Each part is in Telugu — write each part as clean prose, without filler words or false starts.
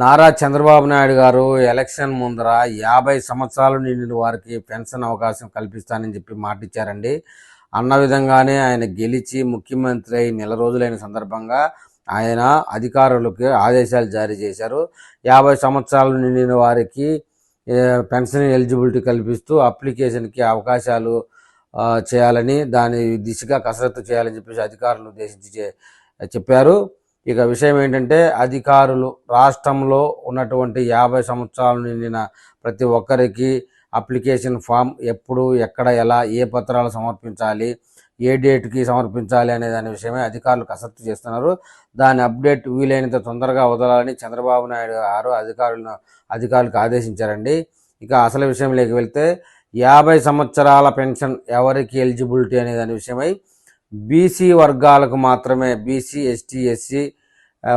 నారా చంద్రబాబు నాయుడు గారు ఎలక్షన్ ముందర 50 సంవత్సరాలు నిండిన వారికి పెన్షన్ అవకాశం కల్పిస్తానని చెప్పి మాటిచ్చారండి. అన్న విధంగానే ఆయన గెలిచి ముఖ్యమంత్రి అయి నెల రోజులైన సందర్భంగా ఆయన అధికారులకు ఆదేశాలు జారీ చేశారు. 50 సంవత్సరాలు నిండిన వారికి పెన్షన్ ఎలిజిబిలిటీ కల్పిస్తూ అప్లికేషన్కి అవకాశాలు చేయాలని, దాని దిశగా కసరత్తు చేయాలని చెప్పేసి అధికారులను ఉద్దేశించి చెప్పారు. ఇక విషయం ఏంటంటే, అధికారులు రాష్ట్రంలో ఉన్నటువంటి 50 సంవత్సరాలు నిండిన ప్రతి ఒక్కరికి అప్లికేషన్ ఫామ్ ఎప్పుడు, ఎక్కడ, ఎలా, ఏ పత్రాలు సమర్పించాలి, ఏ డేట్కి సమర్పించాలి అనే దాని విషయమే అధికారులు కసరత్తు చేస్తున్నారు. దాని అప్డేట్ వీలైనంత తొందరగా వదలాలని చంద్రబాబు నాయుడు గారు అధికారులకు ఆదేశించారండి. ఇక అసలు విషయంలోకి వెళ్తే, 50 సంవత్సరాల పెన్షన్ ఎవరికి ఎలిజిబిలిటీ అనే దాని విషయమై బీసీ వర్గాలకు మాత్రమే, బీసీ, ఎస్టీ, ఎస్సీ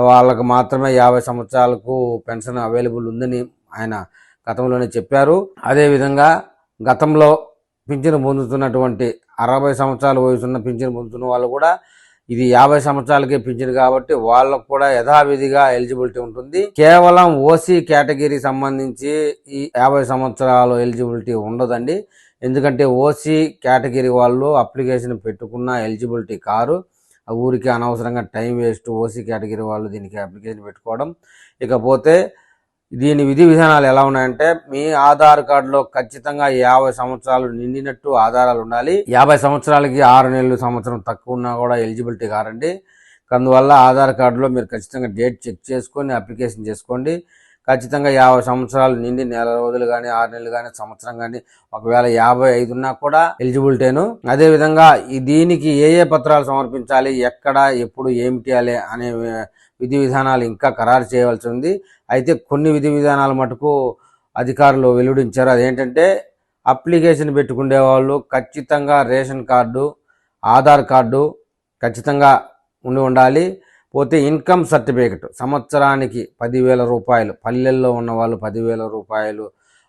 వాళ్ళకు మాత్రమే 50 సంవత్సరాలకు పెన్షన్ అవైలబుల్ ఉందని ఆయన గతంలోనే చెప్పారు. అదేవిధంగా గతంలో పింఛను పొందుతున్నటువంటి 60 సంవత్సరాల వయసున్న పింఛను పొందుతున్న వాళ్ళు కూడా ఇది 50 సంవత్సరాలకే పింఛను కాబట్టి వాళ్ళకు కూడా యథావిధిగా ఎలిజిబిలిటీ ఉంటుంది. కేవలం ఓసీ కేటగిరీ సంబంధించి ఈ 50 సంవత్సరాలు ఎలిజిబిలిటీ ఉండదండి. ఎందుకంటే ఓసీ కేటగిరీ వాళ్ళు అప్లికేషన్ పెట్టుకున్న ఎలిజిబిలిటీ కారు. ఊరికి అనవసరంగా టైం వేస్ట్ ఓసీ కేటగిరీ వాళ్ళు దీనికి అప్లికేషన్ పెట్టుకోవడం. ఇకపోతే దీని విధి విధానాలు ఎలా ఉన్నాయంటే, మీ ఆధార్ కార్డులో ఖచ్చితంగా 50 సంవత్సరాలు నిండినట్టు ఆధారాలు ఉండాలి. 50 సంవత్సరాలకి 6 నెలలు, సంవత్సరం తక్కువ ఉన్నా కూడా ఎలిజిబిలిటీ కారండి. అందువల్ల ఆధార్ కార్డులో మీరు ఖచ్చితంగా డేట్ చెక్ చేసుకొని అప్లికేషన్ చేసుకోండి. ఖచ్చితంగా 50 సంవత్సరాలు నిండి నెల రోజులు కానీ, 6 నెలలు కానీ, సంవత్సరం కానీ, ఒకవేళ 55 ఉన్నా కూడా ఎలిజిబిలిటీను. అదేవిధంగా దీనికి ఏ పత్రాలు సమర్పించాలి, ఎక్కడ, ఎప్పుడు, ఏమిటి అనే విధి విధానాలు ఇంకా ఖరారు చేయవలసి ఉంది. అయితే కొన్ని విధి విధానాలు మటుకు అధికారులు వెల్లడించారు. అదేంటంటే, అప్లికేషన్ పెట్టుకునే వాళ్ళు ఖచ్చితంగా రేషన్ కార్డు, ఆధార్ కార్డు ఖచ్చితంగా ఉండాలి. పోతే ఇన్కమ్ సర్టిఫికెట్ సంవత్సరానికి 10,000 రూపాయలు, పల్లెల్లో ఉన్న వాళ్ళు 10,000 రూపాయలు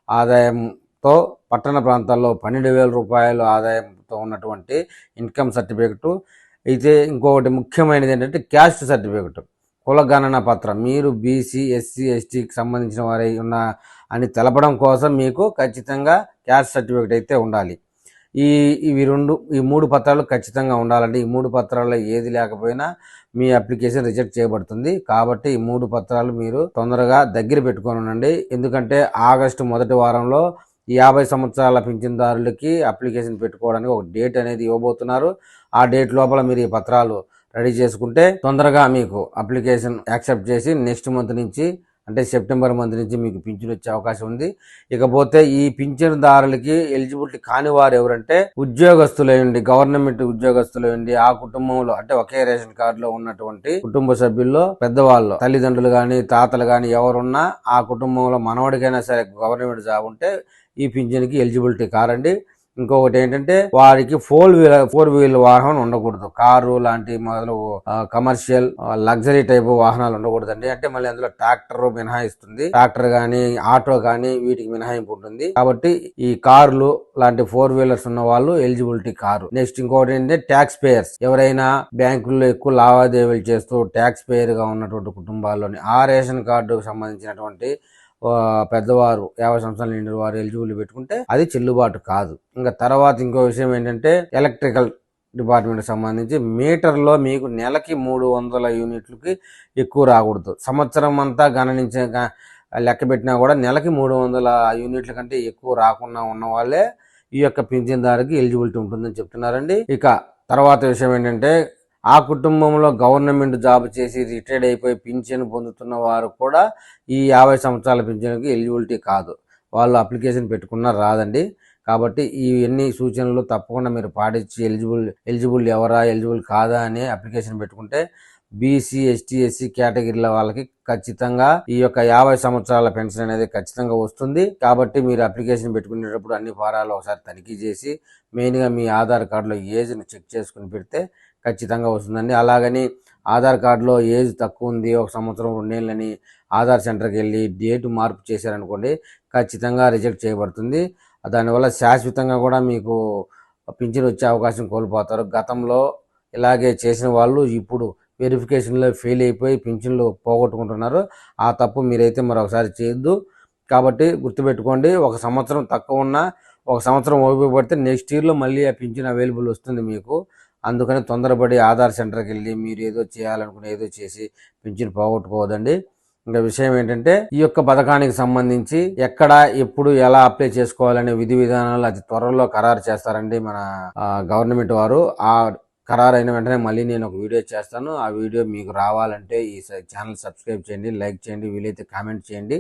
ఆదాయంతో, పట్టణ ప్రాంతాల్లో 12,000 రూపాయలు ఆదాయంతో ఉన్నటువంటి ఇన్కమ్ సర్టిఫికెట్. అయితే ఇంకొకటి ముఖ్యమైనది ఏంటంటే క్యాస్ట్ సర్టిఫికెట్, కులగణన పత్రం. మీరు బీసీ, ఎస్సీ, ఎస్టీకి సంబంధించిన వారై ఉన్న అని తెలపడం కోసం మీకు ఖచ్చితంగా క్యాస్ట్ సర్టిఫికెట్ అయితే ఉండాలి. ఈ 3 పత్రాలు ఖచ్చితంగా ఉండాలండి. ఈ 3 పత్రాల్లో ఏది లేకపోయినా మీ అప్లికేషన్ రిజెక్ట్ చేయబడుతుంది. కాబట్టి ఈ 3 పత్రాలు మీరు తొందరగా దగ్గర పెట్టుకొని ఉండండి. ఎందుకంటే ఆగస్టు మొదటి వారంలో 50 సంవత్సరాల పింఛన్దారులకి అప్లికేషన్ పెట్టుకోవడానికి ఒక డేట్ అనేది ఇవ్వబోతున్నారు. ఆ డేట్ లోపల మీరు ఈ పత్రాలు రెడీ చేసుకుంటే తొందరగా మీకు అప్లికేషన్ యాక్సెప్ట్ చేసి నెక్స్ట్ మంత్ నుంచి, అంటే సెప్టెంబర్ మంత్ నుంచి మీకు పింఛన్ వచ్చే అవకాశం ఉంది. ఇకపోతే ఈ పింఛన్దారులకి ఎలిజిబిలిటీ కాని వారు ఎవరంటే, ఉద్యోగస్తులైండి, గవర్నమెంట్ ఉద్యోగస్తులైండి, ఆ కుటుంబంలో అంటే ఒకే రేషన్ కార్డులో ఉన్నటువంటి కుటుంబ సభ్యుల్లో పెద్దవాళ్ళు, తల్లిదండ్రులు కానీ, తాతలు కానీ ఎవరున్నా ఆ కుటుంబంలో మనవడికైనా సరే గవర్నమెంట్ జాబ్ ఉంటే ఈ పింఛన్కి ఎలిజిబిలిటీ కారండి. ఇంకొకటి ఏంటంటే, వారికి 4 వీల్ వాహనం ఉండకూడదు. కారు లాంటి మొదలు కమర్షియల్ లగ్జరీ టైప్ వాహనాలు ఉండకూడదండి. అంటే మళ్ళీ అందులో ట్రాక్టర్ మినహాయిస్తుంది. ట్రాక్టర్ గానీ, ఆటో గానీ వీటికి మినహాయింపు ఉంటుంది. కాబట్టి ఈ కార్లు లాంటి 4 వీలర్స్ ఉన్న వాళ్ళు ఎలిజిబిలిటీ కారు. నెక్స్ట్ ఇంకొకటి ఏంటంటే, ట్యాక్స్ పేయర్స్. ఎవరైనా బ్యాంకుల్లో ఎక్కువ లావాదేవీలు చేస్తూ ట్యాక్స్ పేయర్ గా ఉన్నటువంటి కుటుంబాల్లోని ఆ రేషన్ కార్డుకు సంబంధించినటువంటి పెద్దవారు 50 సంవత్సరాలు నిండిన వారు ఎలిజిబుల్ పెట్టుకుంటే అది చెల్లుబాటు కాదు. ఇంకా తర్వాత ఇంకో విషయం ఏంటంటే, ఎలక్ట్రికల్ డిపార్ట్మెంట్ సంబంధించి మీటర్లో మీకు నెలకి 300 యూనిట్లకి ఎక్కువ రాకూడదు. సంవత్సరం అంతా లెక్క పెట్టినా కూడా నెలకి 300 యూనిట్ల కంటే ఎక్కువ రాకుండా ఉన్న వాళ్ళే ఈ యొక్క పింఛన్దారుకి ఎలిజిబిలిటీ ఉంటుందని చెప్తున్నారండి. ఇక తర్వాత విషయం ఏంటంటే, ఆ కుటుంబంలో గవర్నమెంట్ జాబ్ చేసి రిటైర్డ్ అయిపోయి పింఛన్ పొందుతున్న వారు కూడా ఈ 50 సంవత్సరాల పింఛన్కి ఎలిజిబిలిటీ కాదు. వాళ్ళు అప్లికేషన్ పెట్టుకున్నా రాదండి. కాబట్టి ఇవన్నీ సూచనలు తప్పకుండా మీరు పాటించి ఎలిజిబుల్ ఎవరా, ఎలిజిబుల్ కాదా అని అప్లికేషన్ పెట్టుకుంటే బీసీ, ఎస్టీ, ఎస్సీ కేటగిరీల వాళ్ళకి ఖచ్చితంగా ఈ యొక్క 50 సంవత్సరాల పెన్షన్ అనేది ఖచ్చితంగా వస్తుంది. కాబట్టి మీరు అప్లికేషన్ పెట్టుకునేటప్పుడు అన్ని ఫారాలు ఒకసారి తనిఖీ చేసి, మెయిన్గా మీ ఆధార్ కార్డులో ఏజ్ని చెక్ చేసుకుని పెడితే ఖచ్చితంగా వస్తుందండి. అలాగని ఆధార్ కార్డులో ఏజ్ తక్కువ ఉంది, 1 సంవత్సరం 2 నెలలని ఆధార్ సెంటర్కి వెళ్ళి డేటు మార్పు చేశారనుకోండి, ఖచ్చితంగా రిజెక్ట్ చేయబడుతుంది. దానివల్ల శాశ్వతంగా కూడా మీకు పింఛన్ వచ్చే అవకాశం కోల్పోతారు. గతంలో ఇలాగే చేసిన వాళ్ళు ఇప్పుడు వెరిఫికేషన్లో ఫెయిల్ అయిపోయి పింఛన్లు పోగొట్టుకుంటున్నారు. ఆ తప్పు మీరైతే మరొకసారి చేయొద్దు. కాబట్టి గుర్తుపెట్టుకోండి, 1 సంవత్సరం తక్కువ ఉన్నా 1 సంవత్సరం ఓపిక పడితే నెక్స్ట్ ఇయర్లో మళ్ళీ ఆ పింఛన్ అవైలబుల్ వస్తుంది మీకు. అందుకని తొందరపడి ఆధార్ సెంటర్కి వెళ్ళి మీరు ఏదో చేయాలనుకుని ఏదో చేసి పింఛన్ పోగొట్టుకోవద్దండి. ఇంకా విషయం ఏంటంటే, ఈ యొక్క పథకానికి సంబంధించి ఎక్కడ, ఎప్పుడు, ఎలా అప్లై చేసుకోవాలనే విధి విధానాలు అతి త్వరలో ఖరారు చేస్తారండి మన గవర్నమెంట్ వారు. ఆ ఖరారు అయిన వెంటనే మళ్ళీ నేను ఒక వీడియో చేస్తాను. ఆ వీడియో మీకు రావాలంటే ఈ ఛానల్ సబ్స్క్రైబ్ చేయండి, లైక్ చేయండి, వీలైతే కామెంట్ చేయండి.